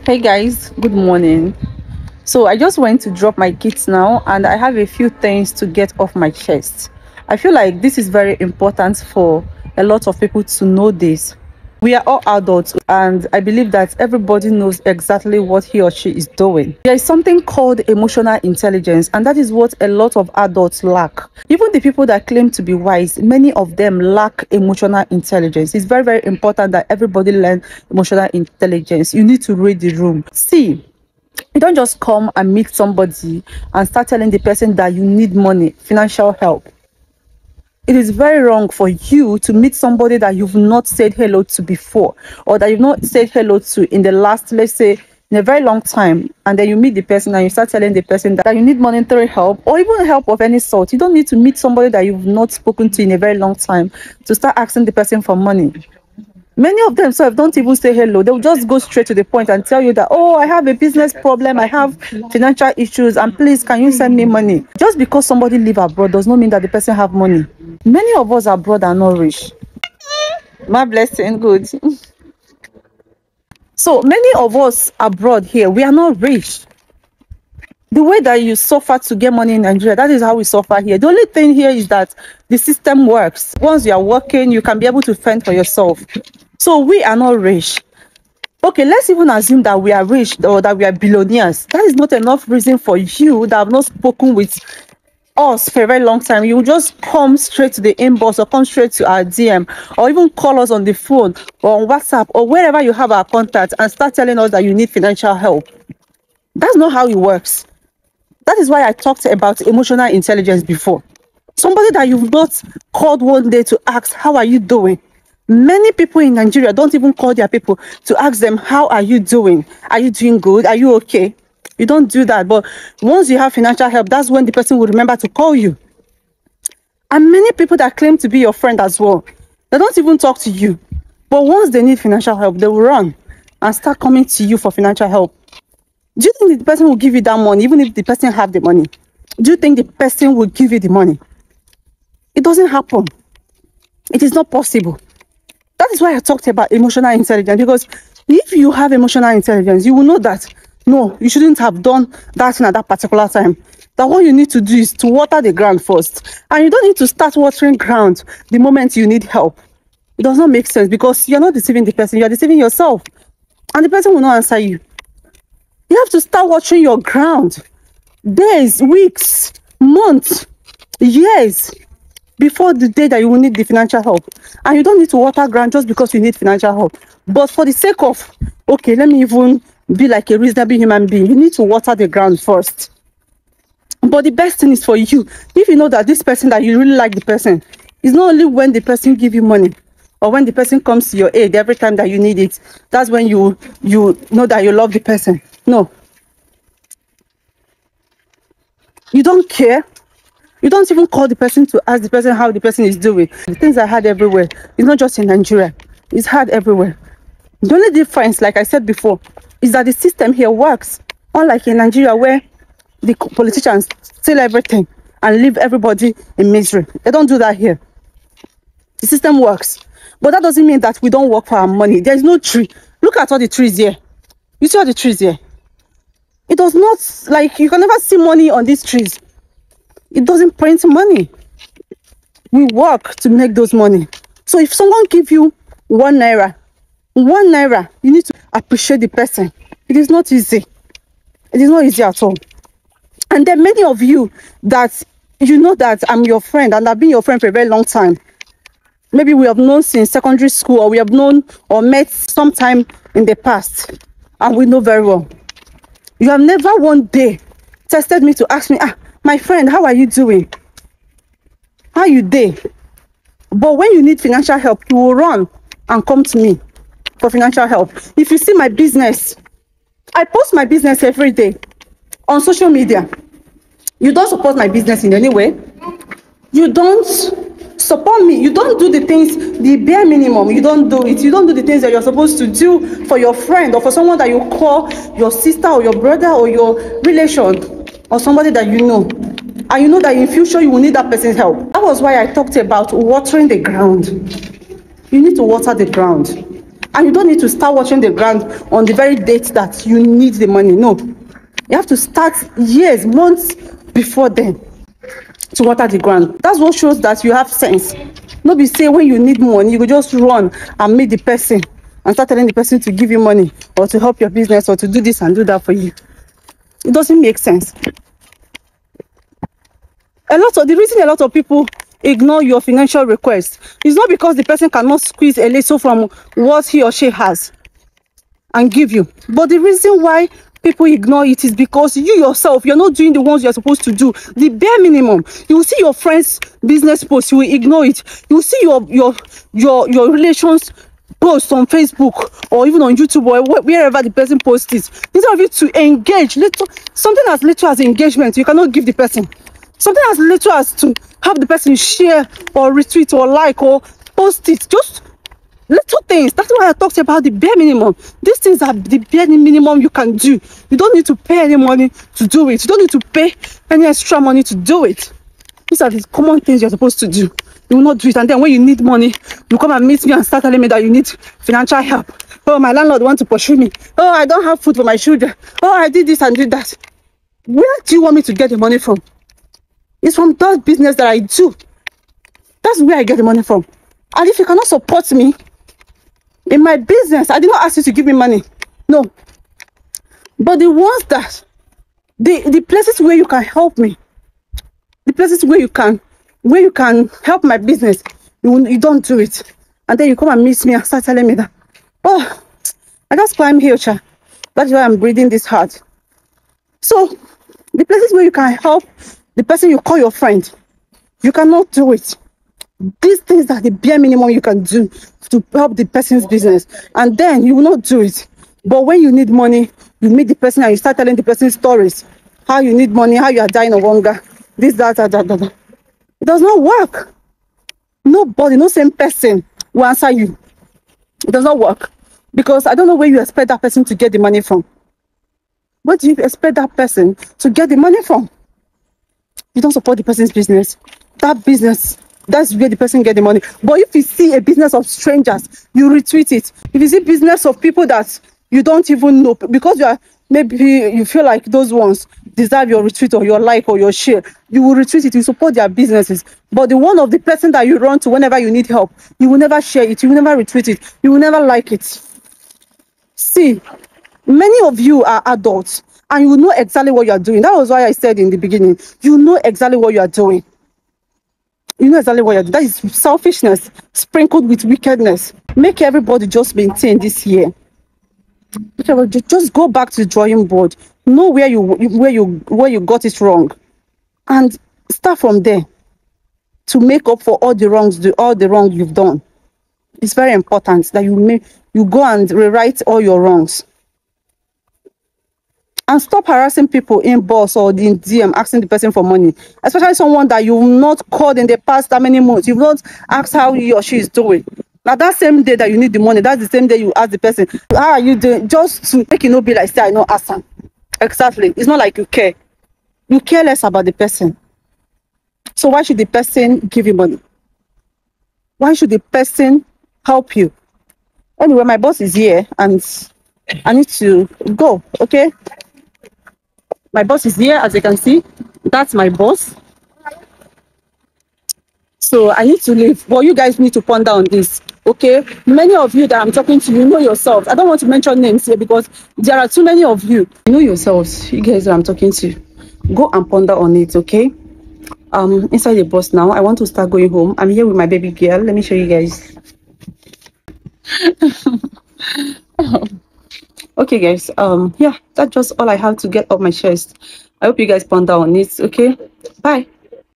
Hey guys, good morning. So I just went to drop my kids now and I have a few things to get off my chest. I feel like this is very important for a lot of people to know this. We are all adults and I believe that everybody knows exactly what he or she is doing. There is something called emotional intelligence, and that is what a lot of adults lack. Even the people that claim to be wise, many of them lack emotional intelligence. It's very, very important that everybody learn emotional intelligence. You need to read the room. See, you don't just come and meet somebody and start telling the person that you need money, financial help. It is very wrong for you to meet somebody that you've not said hello to before, or that you've not said hello to in the last, let's say, in a very long time, and then you meet the person and you start telling the person that you need monetary help or even help of any sort. You don't need to meet somebody that you've not spoken to in a very long time to start asking the person for money. Many of them don't even say hello. They'll just go straight to the point and tell you that, oh, I have a business problem, I have financial issues, and please, can you send me money? Just because somebody live abroad does not mean that the person have money. Many of us abroad are not rich. My blessing, good. So many of us abroad here, we are not rich. The way that you suffer to get money in Nigeria, that is how we suffer here. The only thing here is that the system works. Once you are working, you can be able to fend for yourself. So we are not rich. Okay, let's even assume that we are rich or that we are billionaires. That is not enough reason for you that have not spoken with us for a very long time. You just come straight to the inbox or come straight to our DM or even call us on the phone or on WhatsApp or wherever you have our contact and start telling us that you need financial help. That's not how it works. That is why I talked about emotional intelligence before. Somebody that you've not called one day to ask, how are you doing? Many people in Nigeria don't even call their people to ask them, how are you doing? Are you doing good? Are you okay? You don't do that. But once you have financial help, that's when the person will remember to call you. And many people that claim to be your friend as well, they don't even talk to you. But once they need financial help, they will run and start coming to you for financial help. Do you think the person will give you that money, even if the person have the money? Do you think the person will give you the money? It doesn't happen. It is not possible. That is why I talked about emotional intelligence, because if you have emotional intelligence, you will know that, no, you shouldn't have done that thing at that particular time. That what you need to do is to water the ground first. And you don't need to start watering ground the moment you need help. It does not make sense, because you're not deceiving the person, you're deceiving yourself. And the person will not answer you. You have to start watering your ground. Days, weeks, months, years before the day that you will need the financial help. And you don't need to water ground just because you need financial help. But for the sake of, okay, let me even be like a reasonable human being, you need to water the ground first. But the best thing is for you, if you know that this person, that you really like the person, it's not only when the person give you money or when the person comes to your aid every time that you need it, that's when you know that you love the person. No. You don't care. You don't even call the person to ask the person how the person is doing. The things are hard everywhere. It's not just in Nigeria. It's hard everywhere. The only difference, like I said before, is that the system here works. Unlike in Nigeria, where the politicians steal everything and leave everybody in misery. They don't do that here. The system works. But that doesn't mean that we don't work for our money. There's no tree. Look at all the trees here. You see all the trees here? It does not, like, you can never see money on these trees. It doesn't print money. We work to make those money. So if someone gives you 1 naira, you need to appreciate the person. It is not easy. It is not easy at all. And then many of you that you know that I'm your friend and I've been your friend for a very long time. Maybe we have known since secondary school, or we have known or met sometime in the past, and we know very well. You have never one day tested me to ask me, my friend, how are you doing? How you doing? But when you need financial help, you will run and come to me for financial help. If you see my business, I post my business every day on social media. You don't support my business in any way. You don't support me. You don't do the things, the bare minimum. You don't do it. You don't do the things that you're supposed to do for your friend or for someone that you call your sister or your brother or your relation or somebody that you know. And you know that in future you will need that person's help. That was why I talked about watering the ground. You need to water the ground. And you don't need to start watching the ground on the very date that you need the money. No, you have to start years, months before then to water the ground. That's what shows that you have sense. No be say when you need money, you go just run and meet the person and start telling the person to give you money or to help your business or to do this and do that for you. It doesn't make sense. The reason a lot of people ignore your financial request is not because the person cannot squeeze a little from what he or she has and give you, but the reason why people ignore it is because you yourself, you're not doing the ones you're supposed to do, the bare minimum. You will see your friends' business posts, you will ignore it. You will see your relations post on Facebook or even on YouTube or wherever the person posts it. Instead of you to engage, something as little as engagement, you cannot give the person. Something as little as to have the person share or retweet or like or post it. Just little things. That's why I talked about the bare minimum. These things are the bare minimum you can do. You don't need to pay any money to do it. You don't need to pay any extra money to do it. These are the common things you're supposed to do. You will not do it. And then when you need money, you come and meet me and start telling me that you need financial help. Oh, my landlord wants to pursue me. Oh, I don't have food for my children. Oh, I did this and did that. Where do you want me to get the money from? It's from that business that I do. That's where I get the money from. And if you cannot support me in my business, I did not ask you to give me money. No. But the ones that, the places where you can help me, the places where you can help my business, you don't do it. And then you come and meet me and start telling me that, oh, I just climb here, cha. That's why I'm breathing this hard. So, the places where you can help the person you call your friend, you cannot do it. These things are the bare minimum you can do to help the person's business. And then you will not do it. But when you need money, you meet the person and you start telling the person stories. How you need money, how you are dying of hunger. This, that. It does not work. Nobody, no same person will answer you. It does not work. Because I don't know where you expect that person to get the money from. Where do you expect that person to get the money from? You don't support the person's business. That business, that's where the person get the money. But if you see a business of strangers, you retweet it. If you see business of people that you don't even know, because maybe you feel like those ones deserve your retweet or your like or your share, you will retweet it, you support their businesses. But the one of the person that you run to whenever you need help, you will never share it, you will never retweet it, you will never like it. See, many of you are adults and you know exactly what you are doing. That was why I said in the beginning, you know exactly what you are doing. You know exactly what you're doing. That is selfishness sprinkled with wickedness. Make everybody just maintain this year. Just go back to the drawing board. Know where you got it wrong, and start from there to make up for all the wrong you've done. It's very important that you go and rewrite all your wrongs. And stop harassing people in boss or in DM asking the person for money, especially someone that you've not called in the past that many months. You've not asked how he or she is doing. Now that same day that you need the money, that's the same day you ask the person, how are you doing? Just to make it not be like, say, I know ask. Exactly. It's not like you care. You care less about the person. So why should the person give you money? Why should the person help you? Anyway, my boss is here and I need to go, okay? My boss is here, as you can see. That's my boss. So I need to leave. But you guys need to ponder on this, okay? Many of you that I'm talking to, you know yourselves. I don't want to mention names here because there are too many of you. You know yourselves, you guys that I'm talking to. Go and ponder on it, okay? Inside the bus now. I want to start going home. I'm here with my baby girl. Let me show you guys. Okay guys, yeah, that's just all I have to get off my chest. I hope you guys ponder on it, okay? Bye.